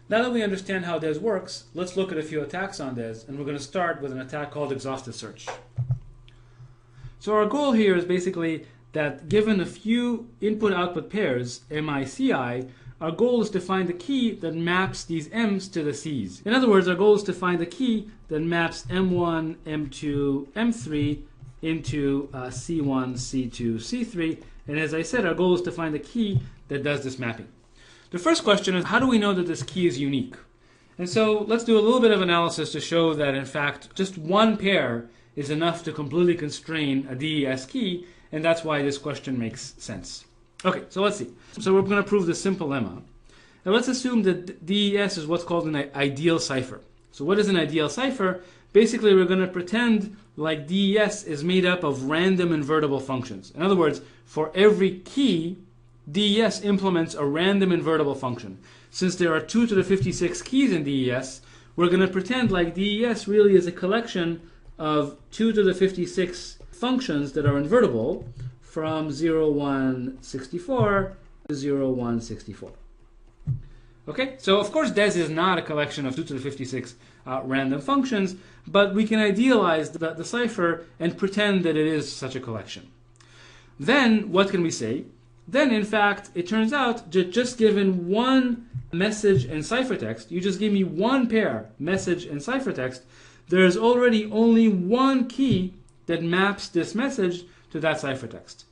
Now that we understand how DES works, let's look at a few attacks on DES, and we're going to start with an attack called Exhaustive Search. So our goal here is basically that given a few input-output pairs, MI-CI, our goal is to find the key that maps these M's to the C's. In other words, our goal is to find the key that maps M1, M2, M3 into C1, C2, C3. And as I said, our goal is to find the key that does this mapping. The first question is, how do we know that this key is unique? And so let's do a little bit of analysis to show that, in fact, just one pair is enough to completely constrain a DES key, and that's why this question makes sense. Okay, so let's see. So we're going to prove this simple lemma. Now let's assume that DES is what's called an ideal cipher. So what is an ideal cipher? Basically, we're going to pretend like DES is made up of random invertible functions. In other words, for every key, DES implements a random invertible function. Since there are 2 to the 56 keys in DES, we're going to pretend like DES really is a collection of 2 to the 56 functions that are invertible from 0, 1, 64 to 0, 1, 64. Okay, so of course DES is not a collection of 2 to the 56 random functions, but we can idealize the cipher and pretend that it is such a collection. Then what can we say? Then, in fact, it turns out that just given one message and ciphertext, you just give me one pair, message and ciphertext, there's already only one key that maps this message to that ciphertext.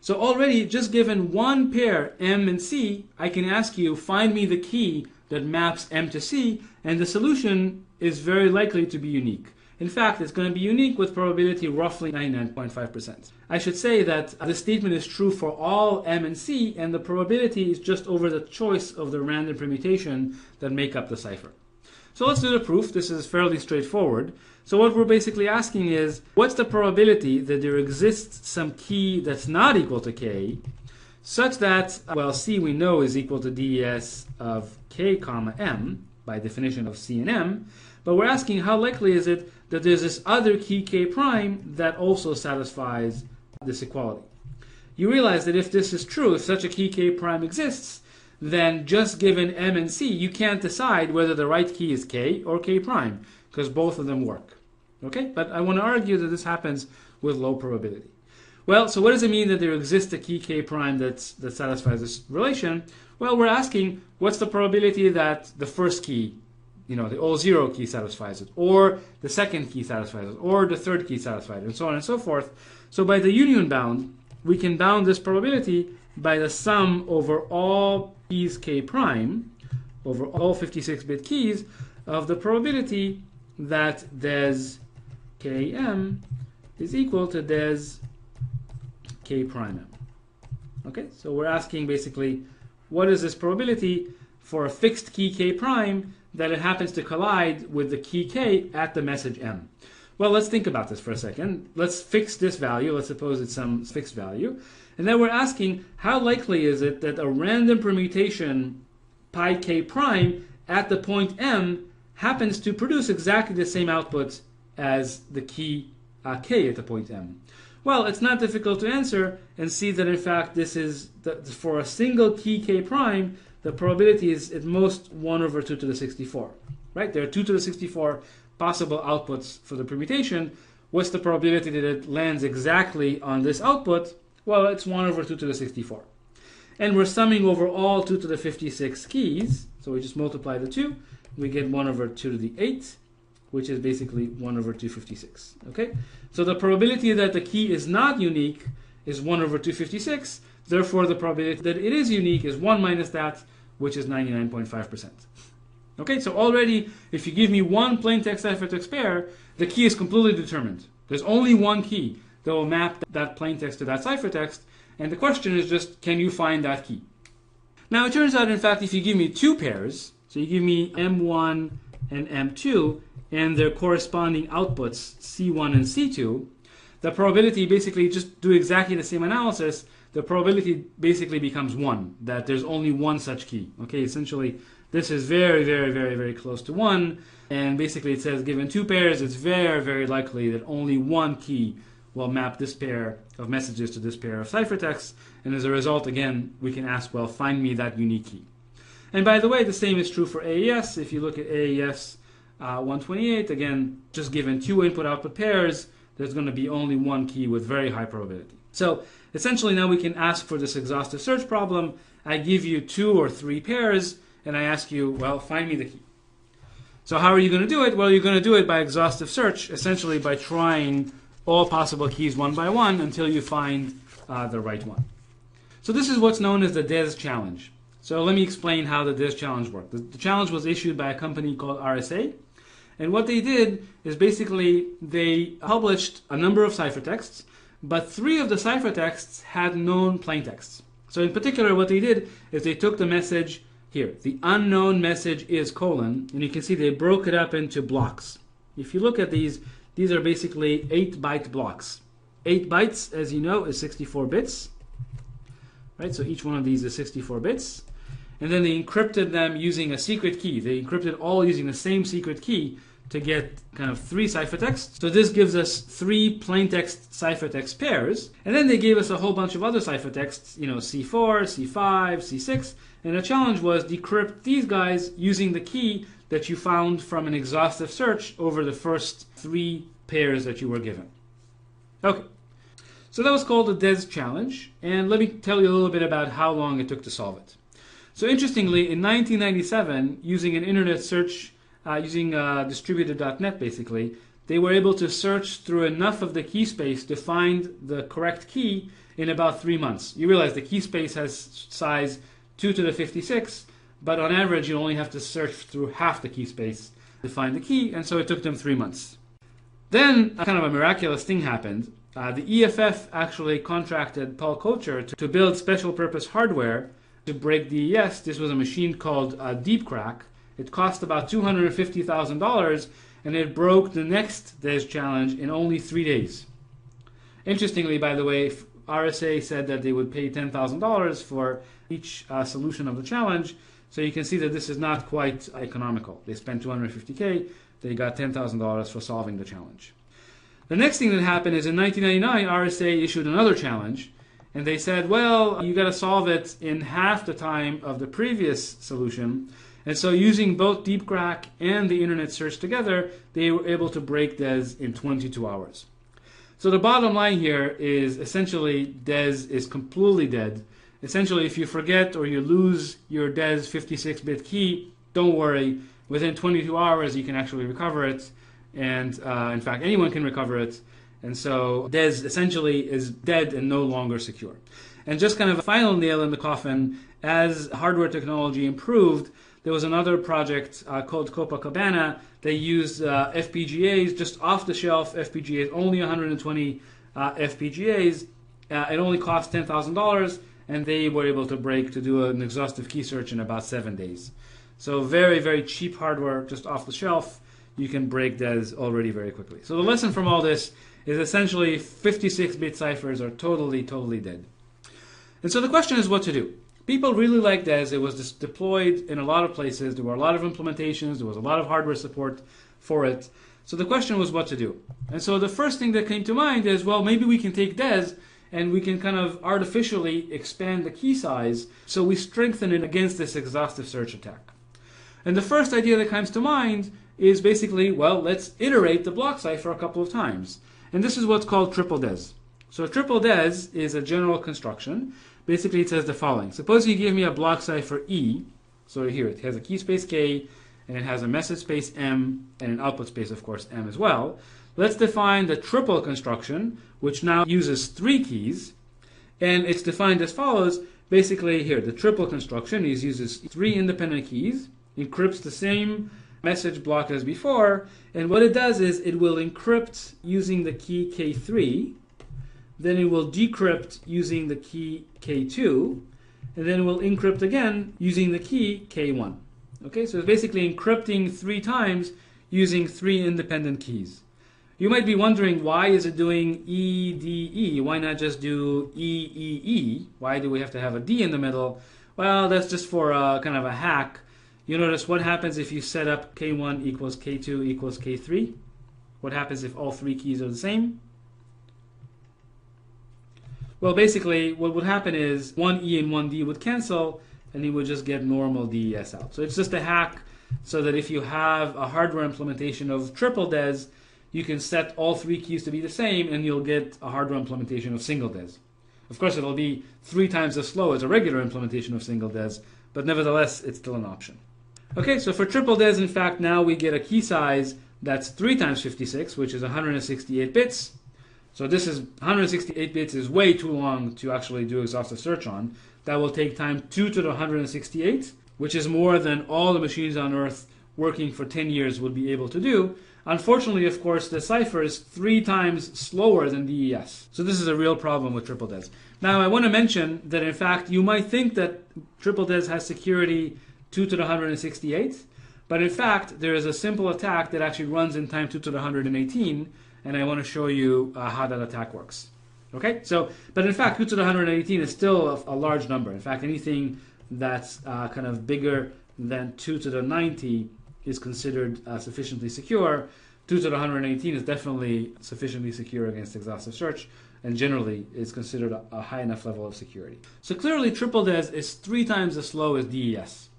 So already, just given one pair, M and C, I can ask you, find me the key that maps M to C, and the solution is very likely to be unique. In fact, it's going to be unique with probability roughly 99.5%. I should say that this statement is true for all M and C, and the probability is just over the choice of the random permutation that make up the cipher. So let's do the proof. This is fairly straightforward. So what we're basically asking is, what's the probability that there exists some key that's not equal to K, such that, well, C we know is equal to DES of K comma M, by definition of C and M, but we're asking how likely is it that there's this other key K prime that also satisfies this equality. You realize that if this is true, if such a key K prime exists, then just given M and C, you can't decide whether the right key is K or K prime, because both of them work. Okay? But I want to argue that this happens with low probability. Well, so what does it mean that there exists a key K prime that satisfies this relation? Well, we're asking, what's the probability that the first key, the all0 key satisfies it, or the second key satisfies it, or the third key satisfies it, and so on and so forth. So by the union bound, we can bound this probability by the sum over all keys K prime, over all 56-bit keys, of the probability that des Km is equal to des K prime M. Okay, so we're asking basically, what is this probability for a fixed key K prime that it happens to collide with the key K at the message M? Well, let's think about this for a second. Let's fix this value. Let's suppose it's some fixed value. And then we're asking, how likely is it that a random permutation pi K prime at the point M happens to produce exactly the same output as the key K at the point M? Well, it's not difficult to answer and see that in fact this is, for a single key K prime, the probability is at most 1 over 2 to the 64. Right? There are 2 to the 64 possible outputs for the permutation. What's the probability that it lands exactly on this output? Well, it's 1 over 2 to the 64. And we're summing over all 2 to the 56 keys. So we just multiply the 2. We get 1 over 2 to the 8, which is basically 1 over 256. Okay? So the probability that the key is not unique is 1 over 256. Therefore, the probability that it is unique is 1 minus that, which is 99.5%. Okay, so already, if you give me one plain text ciphertext pair, the key is completely determined. There's only one key that will map that plain text to that ciphertext, and the question is just, can you find that key? Now, it turns out, in fact, if you give me two pairs, so you give me M1 and M2, and their corresponding outputs, C1 and C2, the probability, basically, just do exactly the same analysis, the probability basically becomes 1, that there's only one such key. Okay, essentially, this is very, very, very, very close to 1, and basically it says given two pairs, it's very, very likely that only one key will map this pair of messages to this pair of ciphertexts, and as a result, again, we can ask, well, find me that unique key. And by the way, the same is true for AES. If you look at AES 128, again, just given two input-output pairs, there's going to be only one key with very high probability. So essentially now we can ask for this exhaustive search problem. I give you 2 or 3 pairs, and I ask you, well, find me the key. So how are you going to do it? Well, you're going to do it by exhaustive search, essentially by trying all possible keys one by one until you find the right one. So this is what's known as the DES challenge. So let me explain how the DES challenge worked. The challenge was issued by a company called RSA. And what they did is basically they published a number of ciphertexts, but 3 of the ciphertexts had known plaintexts. So in particular, what they did is they took the message here, the unknown message is colon, and you can see they broke it up into blocks. If you look at these are basically 8-byte blocks. 8 bytes, as you know, is 64 bits. Right? So each one of these is 64 bits. And then they encrypted them using a secret key. They encrypted all using the same secret key to get kind of 3 ciphertexts. So this gives us 3 plaintext ciphertext pairs. And then they gave us a whole bunch of other ciphertexts, C4, C5, C6. And the challenge was decrypt these guys using the key that you found from an exhaustive search over the first 3 pairs that you were given. Okay. So that was called the DES challenge. And let me tell you a little bit about how long it took to solve it. So interestingly, in 1997, using an internet search, using distributed.net basically, they were able to search through enough of the key space to find the correct key in about 3 months. You realize the key space has size 2 to the 56, but on average you only have to search through half the key space to find the key, and so it took them 3 months. Then kind of a miraculous thing happened. The EFF actually contracted Paul Kocher to build special purpose hardware to break DES. This was a machine called DeepCrack. It cost about $250,000, and it broke the next DES challenge in only 3 days. Interestingly, by the way, RSA said that they would pay $10,000 for each solution of the challenge, so you can see that this is not quite economical. They spent $250K, they got $10,000 for solving the challenge. The next thing that happened is in 1999, RSA issued another challenge, and they said, well, you got to solve it in half the time of the previous solution. And so using both DeepCrack and the internet search together, they were able to break DES in 22 hours. So the bottom line here is essentially DES is completely dead. Essentially, if you forget or you lose your DES 56-bit key, don't worry. Within 22 hours, you can actually recover it. And in fact, anyone can recover it. And so DES essentially is dead and no longer secure. And just kind of a final nail in the coffin, as hardware technology improved, there was another project called Copacabana. They used FPGAs, just off-the-shelf FPGAs, only 120 FPGAs. It only cost $10,000, and they were able to do an exhaustive key search in about 7 days. So very, very cheap hardware, just off the shelf. You can break DES already very quickly. So the lesson from all this is essentially 56-bit ciphers are totally, totally dead. And so the question is what to do. People really liked DES. It was deployed in a lot of places. There were a lot of implementations. There was a lot of hardware support for it. So the question was what to do. And so the first thing that came to mind is, well, maybe we can take DES and we can kind of artificially expand the key size so we strengthen it against this exhaustive search attack. And the first idea that comes to mind is basically, well, let's iterate the block cipher a couple of times. And this is what's called triple DES. So triple DES is a general construction. Basically, it says the following. Suppose you give me a block cipher E. So here, it has a key space K, and it has a message space M, and an output space, of course, M as well. Let's define the triple construction, which now uses 3 keys. And it's defined as follows. Basically, here, the triple construction uses 3 independent keys, encrypts the same message block as before, and what it does is it will encrypt using the key K3, then it will decrypt using the key K2, and then it will encrypt again using the key K1. Okay, so it's basically encrypting 3 times using 3 independent keys. You might be wondering, why is it doing EDE? Why not just do EEE? Why do we have to have a D in the middle? Well, that's just for kind of a hack. You notice what happens if you set up K1 equals K2 equals K3? What happens if all 3 keys are the same? Well, basically, what would happen is one E and one D would cancel, and you would just get normal DES out. So it's just a hack so that if you have a hardware implementation of triple DES, you can set all 3 keys to be the same, and you'll get a hardware implementation of single DES. Of course, it'll be 3 times as slow as a regular implementation of single DES, but nevertheless, it's still an option. Okay, so for triple DES, in fact, now we get a key size that's 3 times 56, which is 168 bits. So this is 168 bits is way too long to actually do exhaustive search on. That will take time 2 to the 168, which is more than all the machines on Earth working for 10 years would be able to do. Unfortunately, of course, the cipher is 3 times slower than DES. So this is a real problem with triple DES. Now, I want to mention that, in fact, you might think that triple DES has security 2 to the 168, but in fact, there is a simple attack that actually runs in time 2 to the 118, and I want to show you how that attack works. Okay, so, but in fact, 2 to the 118 is still a large number. In fact, anything that's kind of bigger than 2 to the 90 is considered sufficiently secure. 2 to the 118 is definitely sufficiently secure against exhaustive search, and generally is considered a high enough level of security. So clearly, triple DES is 3 times as slow as DES.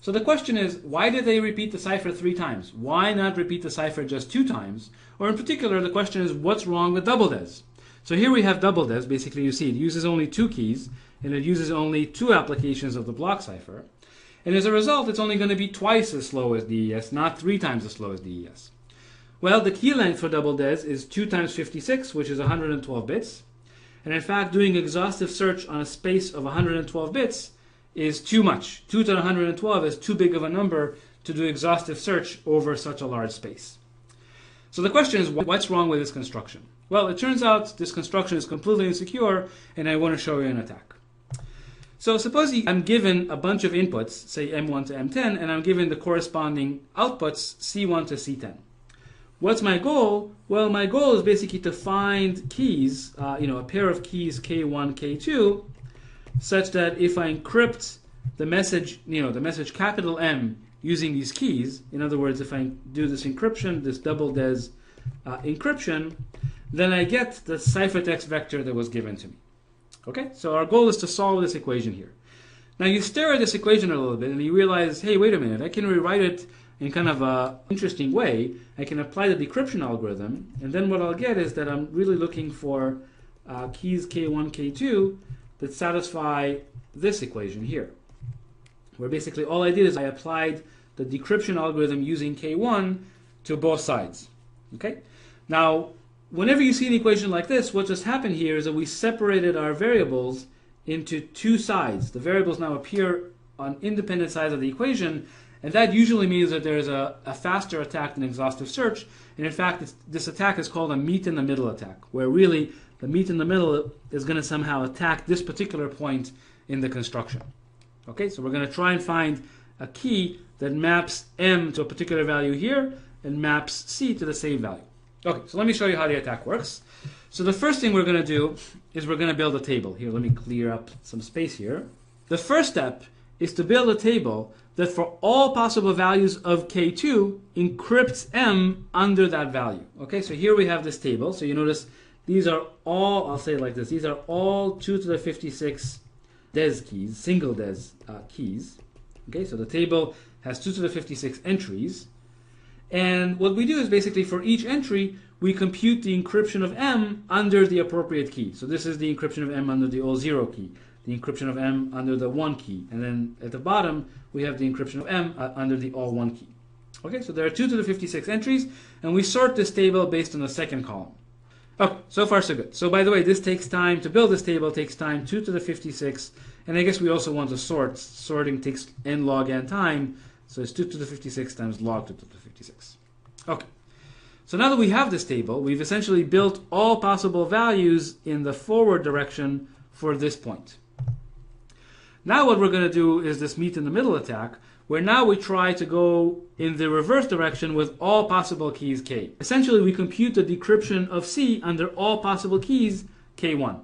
So the question is, why did they repeat the cipher 3 times? Why not repeat the cipher just 2 times? Or in particular, the question is, what's wrong with double DES? So here we have double DES. Basically, you see it uses only 2 keys, and it uses only 2 applications of the block cipher. And as a result, it's only going to be twice as slow as DES, not 3 times as slow as DES. Well, the key length for double DES is 2 times 56, which is 112 bits. And in fact, doing exhaustive search on a space of 112 bits is too much. 2 to the 112 is too big of a number to do exhaustive search over such a large space. So the question is, what's wrong with this construction? Well, it turns out this construction is completely insecure, and I want to show you an attack. So suppose I'm given a bunch of inputs, say M1 to M10, and I'm given the corresponding outputs C1 to C10. What's my goal? Well, my goal is basically to find keys, a pair of keys K1, K2, such that if I encrypt the message, the message capital M using these keys, in other words, if I do this encryption, this double DES encryption, then I get the ciphertext vector that was given to me. Okay, so our goal is to solve this equation here. Now you stare at this equation a little bit and you realize, hey, wait a minute, I can rewrite it in kind of an interesting way. I can apply the decryption algorithm, and then what I'll get is that I'm really looking for keys K1, K2 that satisfy this equation here, where basically all I did is I applied the decryption algorithm using K1 to both sides. Okay, now whenever you see an equation like this, what just happened here is that we separated our variables into 2 sides. The variables now appear on independent sides of the equation, and that usually means that there's a faster attack than exhaustive search. And in fact, this attack is called a meet in the middle attack, where really the meet in the middle is going to somehow attack this particular point in the construction. Okay, so we're going to try and find a key that maps M to a particular value here and maps C to the same value. Okay, so let me show you how the attack works. So the first thing we're going to do is we're going to build a table. Here, let me clear up some space here. The first step is to build a table that for all possible values of K2 encrypts M under that value. Okay, so here we have this table. So you notice these are all, I'll say it like this, these are all 2 to the 56 DES keys, single DES keys. Okay, so the table has 2 to the 56 entries. And what we do is basically for each entry, we compute the encryption of M under the appropriate key. So this is the encryption of M under the all 0 key, the encryption of M under the 1 key, and then at the bottom, we have the encryption of M under the all 1 key. Okay, so there are 2 to the 56 entries, and we sort this table based on the second column. Okay, so far so good. So by the way, this takes time to build this table, takes time 2 to the 56, and I guess we also want to sort. Sorting takes n log n time, so it's 2 to the 56 times log 2 to the 56. Okay, so now that we have this table, we've essentially built all possible values in the forward direction for this point. Now what we're going to do is this meet in the middle attack, where now we try to go in the reverse direction with all possible keys K. Essentially, we compute the decryption of C under all possible keys K1.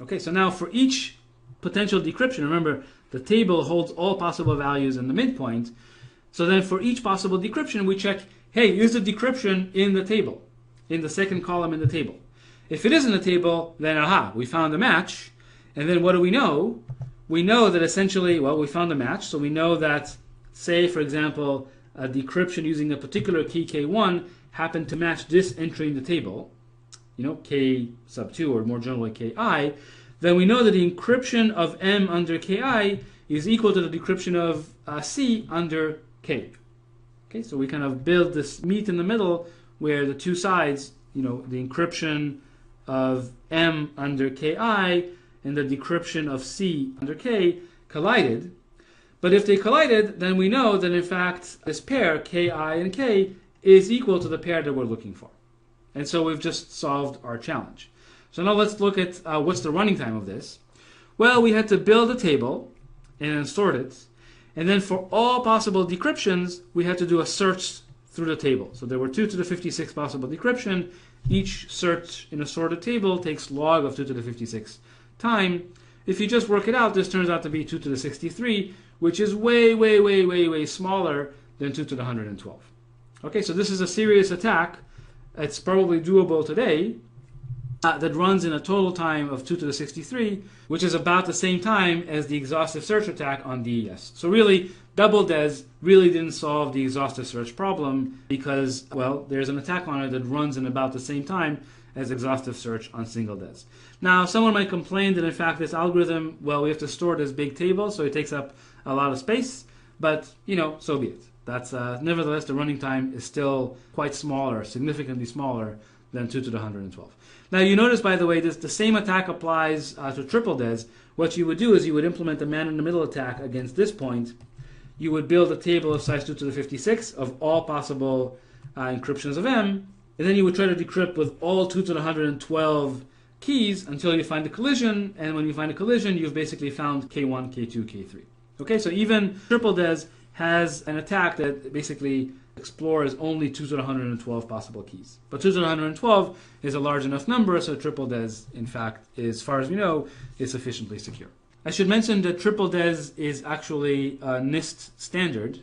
Okay, so now for each potential decryption, remember the table holds all possible values in the midpoint. So then for each possible decryption, we check, hey, is the decryption in the table, in the second column in the table? If it is in the table, then aha, we found a match. And then what do we know? we know that essentially, well, we found a match. So we know that, say, for example, a decryption using a particular key K1 happened to match this entry in the table, K sub 2, or more generally Ki, then we know that the encryption of M under Ki is equal to the decryption of C under K. Okay, so we kind of build this meet in the middle where the two sides, the encryption of M under Ki and the decryption of C under K collided. But if they collided, then we know that in fact this pair, Ki and K, is equal to the pair that we're looking for. And so we've just solved our challenge. So now let's look at what's the running time of this. Well, we had to build a table and then sort it. And then for all possible decryptions, we had to do a search through the table. So there were 2 to the 56 possible decryption. Each search in a sorted table takes log of 2 to the 56 time. If you just work it out, this turns out to be 2 to the 63, which is way, way, way, way, way smaller than 2 to the 112. Okay, so this is a serious attack. It's probably doable today. That runs in a total time of 2 to the 63, which is about the same time as the exhaustive search attack on DES. So really, double DES really didn't solve the exhaustive search problem because, well, there's an attack on it that runs in about the same time as exhaustive search on single DES. Now, someone might complain that in fact this algorithm, well, we have to store this big table, so it takes up a lot of space, but, so be it. That's nevertheless, the running time is still quite smaller, significantly smaller than 2 to the 112. Now you notice, by the way, the same attack applies to triple DES. What you would do is you would implement a man-in-the-middle attack against this point. You would build a table of size 2 to the 56 of all possible encryptions of M, and then you would try to decrypt with all 2 to the 112 keys until you find a collision, and when you find a collision, you've basically found K1, K2, K3. Okay, so even triple DES has an attack that basically explores only 2 to the 112 possible keys. But 2 to the 112 is a large enough number, so triple DES, in fact, as far as we know, is sufficiently secure. I should mention that triple DES is actually a NIST standard,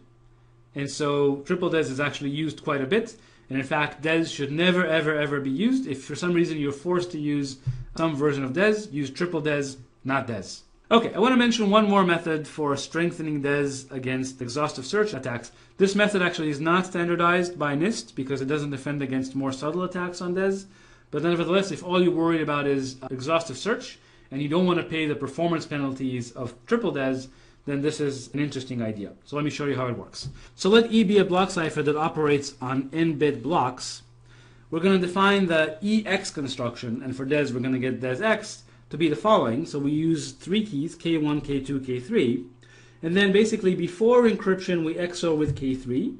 and so triple DES is actually used quite a bit. And in fact, DES should never, ever, ever be used. If for some reason you're forced to use some version of DES, use triple DES, not DES. Okay, I want to mention one more method for strengthening DES against exhaustive search attacks. This method actually is not standardized by NIST because it doesn't defend against more subtle attacks on DES. But nevertheless, if all you're worried about is exhaustive search and you don't want to pay the performance penalties of triple DES, then this is an interesting idea. So let me show you how it works. So let E be a block cipher that operates on n-bit blocks. We're going to define the EX construction, and for DES we're going to get DESX to be the following. So we use 3 keys, K1, K2, K3. And then basically before encryption we XOR with K3.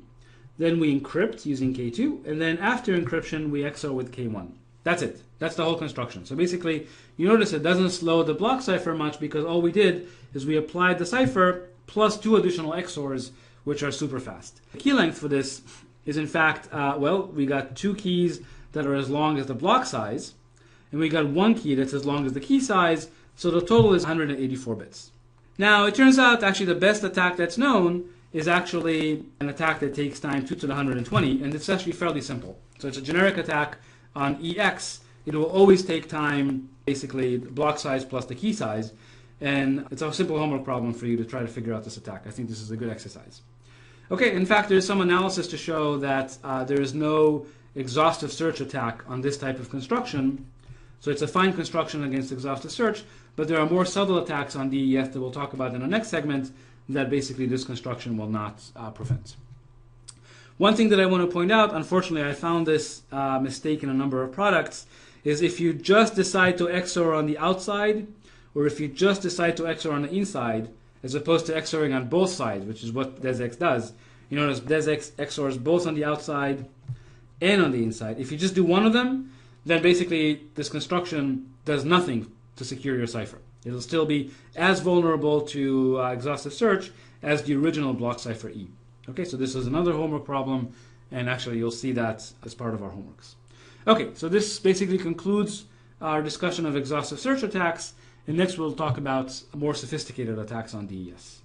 Then we encrypt using K2. And then after encryption we XOR with K1. That's it. That's the whole construction. So basically you notice it doesn't slow the block cipher much because all we did is we applied the cipher plus 2 additional XORs, which are super fast. The key length for this is in fact, we got 2 keys that are as long as the block size. And we got 1 key that's as long as the key size, so the total is 184 bits. Now, it turns out actually the best attack that's known is actually an attack that takes time 2 to the 120, and it's actually fairly simple. So it's a generic attack on EX. It will always take time, basically the block size plus the key size, and it's a simple homework problem for you to try to figure out this attack. I think this is a good exercise. Okay, in fact, there's some analysis to show that there is no exhaustive search attack on this type of construction. So it's a fine construction against exhaustive search, but there are more subtle attacks on DES that we'll talk about in the next segment that basically this construction will not prevent. One thing that I want to point out, unfortunately I found this mistake in a number of products, is if you just decide to XOR on the outside, or if you just decide to XOR on the inside, as opposed to XORing on both sides, which is what DESX does. You notice DESX XORs both on the outside and on the inside. If you just do one of them, then basically this construction does nothing to secure your cipher. It'll still be as vulnerable to exhaustive search as the original block cipher E. Okay, so this is another homework problem, and actually you'll see that as part of our homeworks. Okay, so this basically concludes our discussion of exhaustive search attacks, and next we'll talk about more sophisticated attacks on DES.